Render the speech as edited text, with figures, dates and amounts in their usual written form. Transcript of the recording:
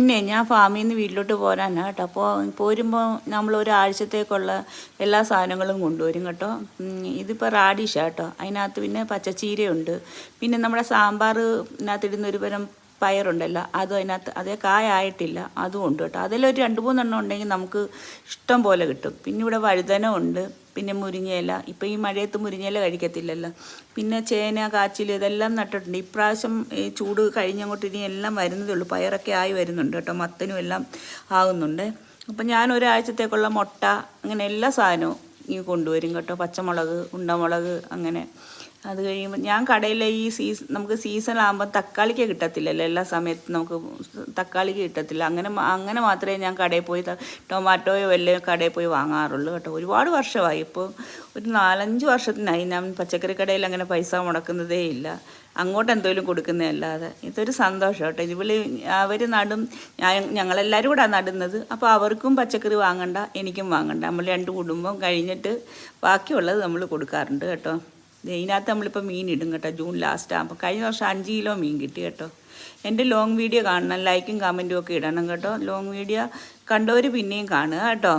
പിന്നെ ഞാൻ ഫാമിൽ നിന്ന് വീട്ടിലോട്ട് പോരാനാണ് കേട്ടോ. അപ്പോൾ പോരുമ്പോൾ നമ്മൾ ഒരാഴ്ചത്തേക്കുള്ള എല്ലാ സാധനങ്ങളും കൊണ്ടുവരും കേട്ടോ. ഇതിപ്പോൾ റാഡിഷാണ് കേട്ടോ. അതിനകത്ത് പിന്നെ പച്ചച്ചീരയുണ്ട്. പിന്നെ നമ്മുടെ സാമ്പാറിനകത്തിടുന്ന ഒരു തരം പയറുണ്ടല്ലോ, അതും അതിനകത്ത് അതേ കായായിട്ടില്ല, അതും ഉണ്ട് കേട്ടോ. അതിലൊരു 2-3 ഉണ്ടെങ്കിൽ നമുക്ക് ഇഷ്ടം പോലെ കിട്ടും. പിന്നെ ഇവിടെ വഴുതന ഉണ്ട്, പിന്നെ മുരിങ്ങയില. ഇപ്പോൾ ഈ മഴയത്ത് മുരിങ്ങയില കഴിക്കത്തില്ലല്ലോ. പിന്നെ ചേന, കാച്ചിൽ ഇതെല്ലാം നട്ടിട്ടുണ്ട്. ഇപ്രാവശ്യം ഈ ചൂട് കഴിഞ്ഞങ്ങോട്ട് ഇനി എല്ലാം വരുന്നതേ ഉള്ളൂ. പയറൊക്കെ ആയി വരുന്നുണ്ട് കേട്ടോ. മത്തനും എല്ലാം ആകുന്നുണ്ട്. അപ്പം ഞാൻ ഒരാഴ്ചത്തേക്കുള്ള മുട്ട അങ്ങനെ എല്ലാ സാധനവും ഈ കൊണ്ടുവരും കേട്ടോ. പച്ചമുളക്, ഉണ്ടമുളക്, അങ്ങനെ. അത് കഴിയുമ്പോൾ ഞാൻ കടയിൽ ഈ നമുക്ക് സീസണാകുമ്പോൾ തക്കാളിക്ക് കിട്ടത്തില്ലല്ലോ. എല്ലാ സമയത്തും നമുക്ക് തക്കാളിക്ക് കിട്ടത്തില്ല. അങ്ങനെ മാത്രമേ ഞാൻ കടയിൽ പോയി ടൊമാറ്റോയോ വല്ലതും കടയിൽ പോയി വാങ്ങാറുള്ളൂ കേട്ടോ. ഒരുപാട് വർഷമായി, ഇപ്പോൾ ഒരു 4-5 വർഷത്തിനായി ഞാൻ പച്ചക്കറി കടയിൽ അങ്ങനെ പൈസ മുടക്കുന്നതേ ഇല്ല. അങ്ങോട്ട് എന്തെങ്കിലും കൊടുക്കുന്നതല്ലാതെ. ഇതൊരു സന്തോഷം കേട്ടോ. ഇതുപോലെ അവർ നടും, ഞങ്ങളെല്ലാവരും കൂടെ നടുന്നത്. അപ്പോൾ അവർക്കും പച്ചക്കറി വാങ്ങണ്ട, എനിക്കും വാങ്ങണ്ട. നമ്മൾ 2 കുടുംബം കഴിഞ്ഞിട്ട് ബാക്കിയുള്ളത് നമ്മൾ കൊടുക്കാറുണ്ട് കേട്ടോ. ഇതിനകത്ത് നമ്മളിപ്പോൾ മീൻ ഇടും കേട്ടോ. ജൂൺ ലാസ്റ്റ് ആകുമ്പോൾ. കഴിഞ്ഞ വർഷം 5 കിലോ മീൻ കിട്ടി കേട്ടോ. എൻ്റെ ലോങ് വീഡിയോ കാണണം, ലൈക്കും കമൻറ്റും ഒക്കെ ഇടണം കേട്ടോ. ലോങ് വീഡിയോ കണ്ടവർ പിന്നെയും കാണുക കേട്ടോ.